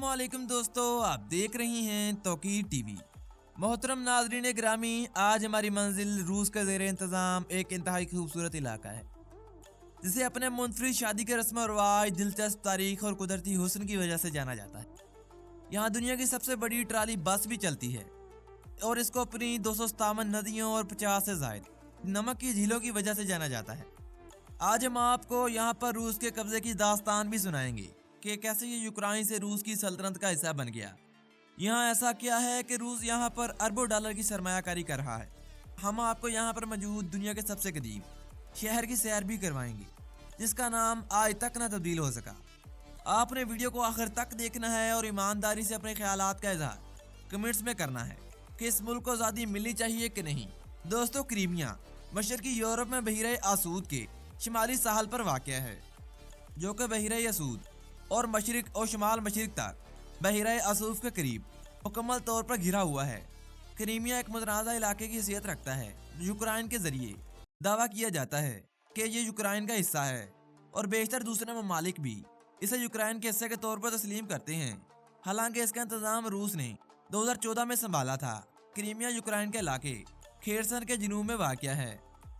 अस्सलाम वालेकुम दोस्तों, आप देख रही हैं तौकीर टीवी। मोहतरम नाज़रीन ग्रामी, आज हमारी मंजिल रूस का ज़ेर इंतज़ाम एक इंतहाई खूबसूरत इलाका है जिसे अपने मुनफरिद शादी के रस्म व रवाज, दिलचस्प तारीख और कुदरती हुस्न की वजह से जाना जाता है। यहाँ दुनिया की सबसे बड़ी ट्राली बस भी चलती है और इसको अपनी 257 नदियों और 50 से ज़ायद नमक की झीलों की वजह से जाना जाता है। आज हम आपको यहाँ पर रूस के कब्जे की दास्तान भी सुनाएंगे कि कैसे ये यूक्रेन से रूस की सल्तनत का हिस्सा बन गया। यहाँ ऐसा क्या है कि रूस यहाँ पर अरबों डॉलर की सरमायाकारी कर रहा है। हम आपको यहाँ पर मौजूद दुनिया के सबसे कदीम शहर की सैर भी करवाएंगे जिसका नाम आज तक न तब्दील हो सका। आपने वीडियो को आखिर तक देखना है और ईमानदारी से अपने ख्यालात का इजहार कमेंट्स में करना है कि इस मुल्क को आज़ादी मिलनी चाहिए कि नहीं। दोस्तों, क्रीमिया मशरकी यूरोप में बहीरे आसूद के शिमाली साहल पर वाक़ है, जो कि बहीरे आसूद और मशरिक और शमाल मशरिक तक बहीरे आसूफ के करीब मुकम्मल तौर पर घिरा हुआ है। क्रीमिया एक मुतनाज़ा इलाके की हैसियत रखता है। यूक्रेन के जरिए दावा किया जाता है कि ये यूक्रेन का हिस्सा है और बेशतर दूसरे ममालिक भी इसे यूक्रेन के हिस्से के तौर पर तस्लीम करते हैं। हालांकि इसका इंतजाम रूस ने 2014 में संभाला था। क्रीमिया यूक्रेन के इलाके खेरसन के जनूब में वाक़या है।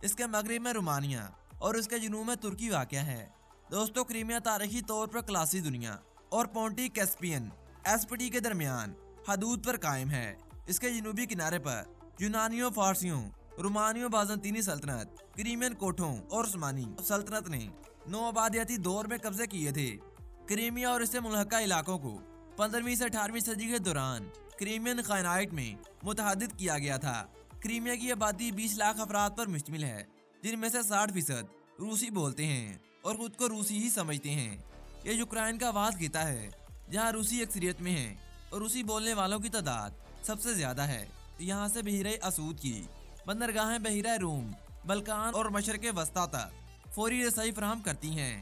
इसके मगरिब में रोमानिया और इसके जनूब में तुर्की वाक़या है। दोस्तों, क्रीमिया तारीखी तौर पर क्लासी दुनिया और पोंटी कैस्पियन एसपीटी के दरमियान हदूद पर कायम है। इसके जनूबी किनारे पर यूनानियों, फारसियों, रोमानियों, बाज़ंतीनी सल्तनत, क्रीमियन कोठों और उस्मानी सल्तनत ने नौआबादियाती दौर में कब्जे किए थे। क्रीमिया और इससे मुल्हका इलाकों को 15वीं से 18वीं सदी के दौरान क्रीमियन खानाइट में मुतहद्दिद किया गया था। क्रीमिया की आबादी 20 लाख अफराद पर मुश्तमिल है, जिनमें से 60% रूसी बोलते हैं और खुद को रूसी ही समझते हैं। ये यूक्रेन का वाद खिता है जहाँ रूसी अक्सरियत में है और रूसी बोलने वालों की तादाद सबसे ज्यादा है। यहाँ से बहीरे असूद की बंदरगाहें बहीरा रूम, बल्कान और मशरक़ वस्ता तक फौरी रसाई फराहम करती हैं।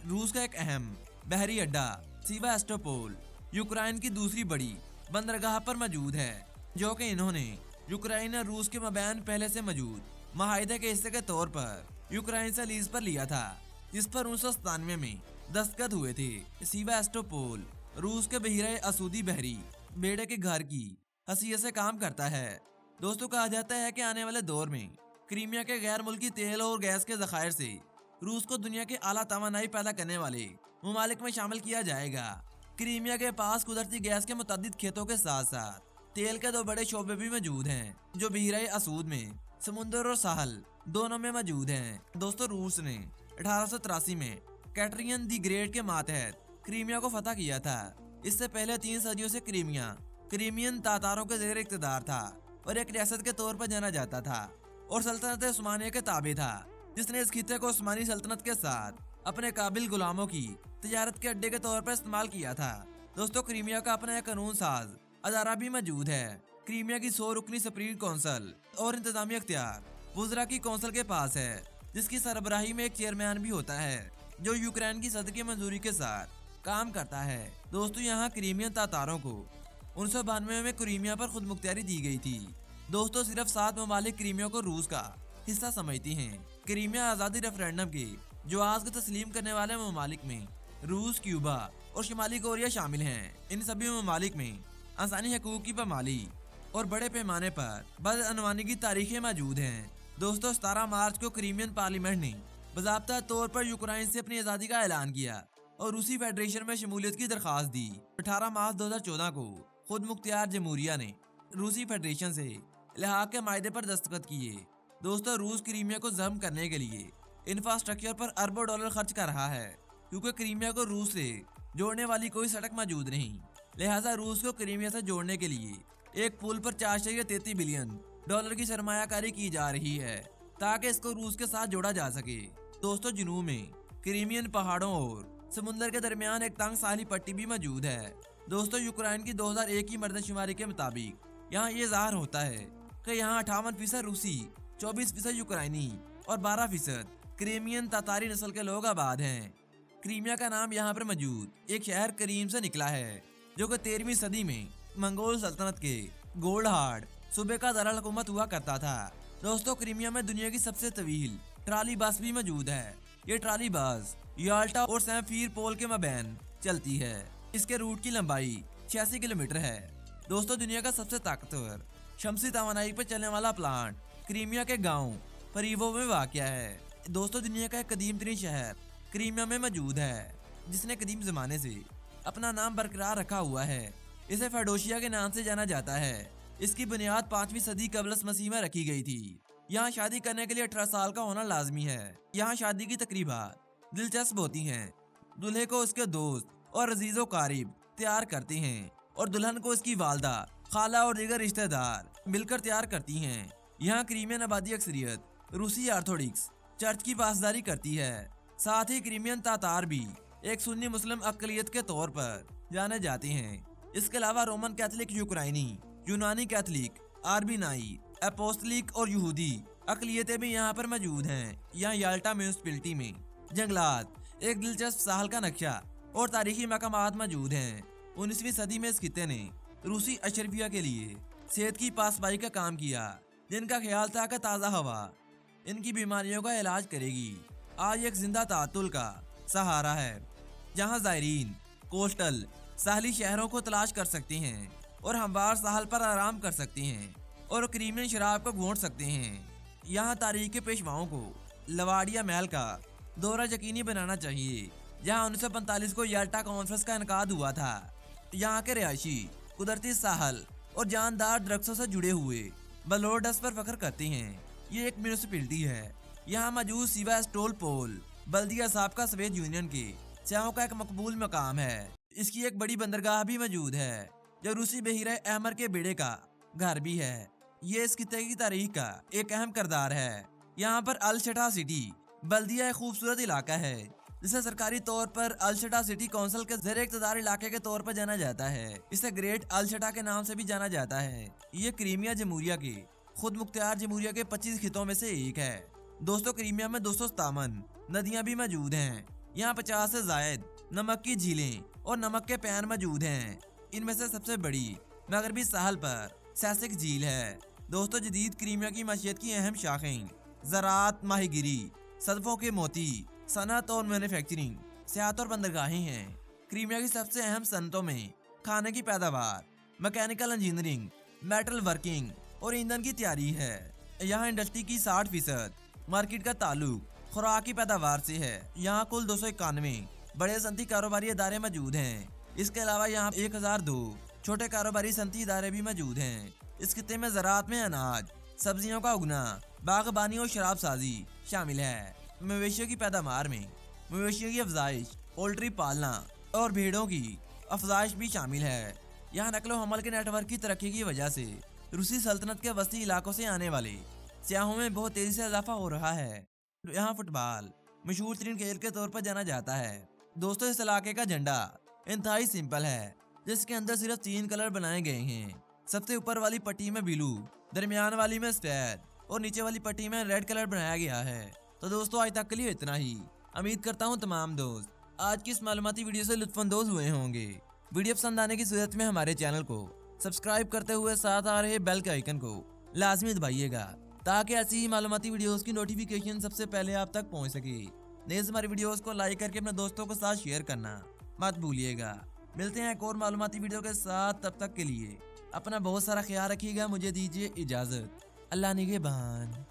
रूस का एक अहम बहरी अड्डा सीवास्टोपोल यूक्रेन की दूसरी बड़ी बंदरगाह पर मौजूद है, जो कि इन्होंने यूक्रेन और रूस के मबैन पहले से मौजूद माहिदे के हिस्से के तौर पर यूक्रेन से लीज पर लिया था, जिस पर 1997 में दस्तखत हुए थे। सीवास्टोपोल रूस के बहीरे असूदी बहरी बेड़े के घर की हैसियत से काम करता है। दोस्तों, कहा जाता है कि आने वाले दौर में क्रीमिया के गैर मुल्की तेल और गैस के ज़खायर से रूस को दुनिया के आला तवानाई पैदा करने वाले ममालिक में शामिल किया जाएगा। क्रीमिया के पास कुदरती गैस के मुतअद्दिद खेतों के साथ साथ तेल के 2 बड़े शोबे भी मौजूद हैं, जो बहीरे असूद में समुंदर और साहल दोनों में मौजूद हैं। दोस्तों, रूस ने 1883 में कैटरियन दी ग्रेट के मातहत क्रीमिया को फतह किया था। इससे पहले 3 सदियों से क्रीमिया क्रीमियन तातारों के ज़ेर इक़्तिदार था और एक रियासत के तौर पर जाना जाता था और सल्तनत उस्मानिया के ताबे था, जिसने इस खिते को उस्मानी सल्तनत के साथ अपने काबिल गुलामों की तिजारत के अड्डे के तौर पर इस्तेमाल किया था। दोस्तों, क्रीमिया का अपना एक कानून साज अदारा भी मौजूद है। क्रीमिया की 100 रुकनी सुप्रीम कौंसल और इंतजामी अख्तियार वुज़रा की कौंसल के पास है, जिसकी सरबराही में एक चेयरमैन भी होता है, जो यूक्रेन की सदर की मंजूरी के साथ काम करता है। दोस्तों, यहाँ क्रीमियन तातारों को 1992 में क्रीमिया पर खुद मुख्तियारी दी गई थी। दोस्तों, सिर्फ 7 ममालिक क्रीमिया को रूस का हिस्सा समझती हैं। क्रीमिया आज़ादी रेफरेंडम के जवाज़ को तस्लीम करने वाले ममालिक में रूस, क्यूबा और शुमाली कोरिया शामिल हैं। इन सभी ममालिक में इंसानी हकूक़ की पामाली और बड़े पैमाने पर बदअनवानी की तारीखें मौजूद हैं। दोस्तों, 17 मार्च को क्रीमियन पार्लियामेंट ने बाज़ाब्ता तौर पर यूक्रेन से अपनी आज़ादी का ऐलान किया और रूसी फेडरेशन में शमूलियत की दरख्वास्त दी। 18 मार्च 2014 को खुद मुख्तियार जमहूरिया ने रूसी फेडरेशन से लिहाज के मायदे पर दस्तखत किए। दोस्तों, रूस क्रीमिया को ज़ब्त करने के लिए इंफ्रास्ट्रक्चर पर अरबों डॉलर खर्च कर रहा है, क्योंकि क्रीमिया को रूस से जोड़ने वाली कोई सड़क मौजूद नहीं। लिहाजा रूस को क्रीमिया से जोड़ने के लिए एक पुल पर 4.33 बिलियन डॉलर की सरमायाकारी की जा रही है, ताकि इसको रूस के साथ जोड़ा जा सके। दोस्तों, जुनूब में क्रीमियन पहाड़ों और समुंदर के दरमियान एक तंग साहली पट्टी भी मौजूद है। दोस्तों, यूक्रेन की 2001 की मर्दशुमारी के मुताबिक यहाँ ये ज़ाहिर होता है कि यहाँ 58% रूसी, 24% यूक्रेनी और 12% क्रीमियन तातारी नस्ल के लोग आबाद हैं। क्रीमिया का नाम यहाँ पर मौजूद एक शहर करीम से निकला है, जो कि 13वीं सदी में मंगोल सल्तनत के गोल्डहार्ड सूबे का दारुल हुकूमत हुआ करता था। दोस्तों, क्रीमिया में दुनिया की सबसे तवील ट्राली बस भी मौजूद है। ये ट्राली बस याल्टा और सैफीर पोल के मबैन चलती है। इसके रूट की लंबाई 86 किलोमीटर है। दोस्तों दुनिया का सबसे ताकतवर शमसी तवानाई पर चलने वाला प्लांट क्रीमिया के गांव परीवो में वाक़या है। दोस्तों दुनिया का एक कदीम तरीन शहर क्रीमिया में मौजूद है, जिसने कदीम ज़माने से अपना नाम बरकरार रखा हुआ है। इसे फेडोशिया के नाम से जाना जाता है। इसकी बुनियाद 5वीं सदी कबल मसीह में रखी गई थी। यहाँ शादी करने के लिए 18 साल का होना लाजमी है। यहाँ शादी की तकरीबात दिलचस्प होती हैं। दूल्हे को उसके दोस्त और अजीजो कारिब तैयार करते हैं और दुल्हन को इसकी वालदा, खाला और दीगर रिश्तेदार मिलकर तैयार करती हैं। यहाँ क्रीमियन आबादी अक्सरियत रूसी ऑर्थोडॉक्स चर्च की पासदारी करती है। साथ ही क्रीमियन तातार भी एक सुन्नी मुस्लिम अक़लियत के तौर पर जाने जाते हैं। इसके अलावा रोमन कैथलिक, यूक्राइनी, यूनानी कैथलिक, आर्मीनाई, एपोस्टलिक और यहूदी अक़लियतें भी यहाँ पर मौजूद हैं। यहाँ याल्टा म्यूनिसिपैलिटी में जंगलात, एक दिलचस्प साहल का नक्शा और तारीखी मकामात मौजूद हैं। 19वीं सदी में इस खित्ते ने रूसी अशरफिया के लिए सेहत की पासबाई का काम किया, जिनका ख्याल था कि ताज़ा हवा इनकी बीमारियों का इलाज करेगी। आज एक जिंदा तातुल का सहारा है, जहाँ ज़ायरीन कोस्टल साहली शहरों को तलाश कर सकते हैं और हमवार साहल पर आराम कर सकते हैं और क्रीमियन शराब को घोंट सकते हैं। यहाँ तारीख के पेशवाओं को लवाडिया महल का दौरा यकीनी बनाना चाहिए, जहाँ 1945 को याल्टा कॉन्फ्रेंस का इनकाद हुआ था। यहाँ के रिहायशी कुदरती साहल और जानदार दरख्तों से जुड़े हुए बलोरडस पर फख्र करते हैं। ये एक म्यूनिसिपैलिटी है। यहाँ मौजूद सीवास्टोल पोल बल्दिया साबका सफेद यूनियन के सयाहों का एक मकबूल मकाम है। इसकी एक बड़ी बंदरगाह भी मौजूद है, जो रूसी बहिरे अहमर के बेड़े का घर भी है। ये इस खित्ते की तारीख का एक अहम किरदार है। यहाँ पर अल-शटा सिटी बल्दिया एक खूबसूरत इलाका है, जिसे सरकारी तौर पर अल-शटा सिटी काउंसिल के ज़ेर इक़्तिदार इलाके के तौर पर जाना जाता है। इसे ग्रेट अल-शटा के नाम से भी जाना जाता है। ये क्रीमिया जमहूरिया के खुद मुख्तियार जमहूरिया के 25 खितों में से एक है। दोस्तों क्रीमिया में 257 नदियाँ भी मौजूद हैं। यहाँ 50 से ज़ायद नमक की झीलें और नमक के पैन मौजूद हैं। इनमें से सबसे बड़ी मगरबी साहल पर सैसिक झील है। दोस्तों जदीद क्रीमिया की मशीयत की अहम शाखें ज़राअत, माहीगिरी, सदफों के मोती, सनत और मैन्युफैक्चरिंग, सियाहत और बंदरगाहें हैं। क्रीमिया की सबसे अहम सनतों में खाने की पैदावार, मैकेनिकल इंजीनियरिंग, मेटल वर्किंग और ईंधन की तैयारी है। यहाँ इंडस्ट्री की 60% मार्केट का ताल्लुक खुराक की पैदावार से है। यहाँ कुल 291 बड़े सनती कारोबारी इदारे मौजूद हैं। इसके अलावा यहाँ 1002 छोटे कारोबारी सनती इदारे भी मौजूद हैं। इस खित्ते में ज़राअत में अनाज, सब्जियों का उगना, बागबानी और शराब साजी शामिल है। मवेशियों की पैदावार में मवेशियों की अफजाइश, पोल्ट्री पालना और भेड़ों की अफजाइश भी शामिल है। यहाँ नकलो हमल के नेटवर्क की तरक्की की वजह से रूसी सल्तनत के वस्ती इलाकों से आने वाले सियाहों में बहुत तेजी से इजाफा हो रहा है। यहाँ फुटबॉल मशहूर तरीन खेल के तौर पर जाना जाता है। दोस्तों इस इलाके का झंडा इंतहाई सिंपल है, जिसके अंदर सिर्फ 3 कलर बनाए गए हैं। सबसे ऊपर वाली पट्टी में ब्लू, दरमियान वाली में सफेद और नीचे वाली पट्टी में रेड कलर बनाया गया है। तो दोस्तों आज तक के लिए इतना ही। उम्मीद करता हूँ तमाम दोस्त आज की इस मालूमाती वीडियो से लुत्फानंदोज हुए होंगे। वीडियो पसंद आने की सूरत में हमारे चैनल को सब्सक्राइब करते हुए साथ आ रहे बेल के आइकन को लाजमी दबाइएगा, ताकि ऐसी ही मालूमाती वीडियोस की नोटिफिकेशन सबसे पहले आप तक पहुंच सके। नेज़ हमारी वीडियोस को लाइक करके अपने दोस्तों के साथ शेयर करना मत भूलिएगा। मिलते हैं एक और मालूमाती वीडियो के साथ, तब तक के लिए अपना बहुत सारा ख्याल रखिएगा। मुझे दीजिए इजाज़त। अल्लाह निगहबान।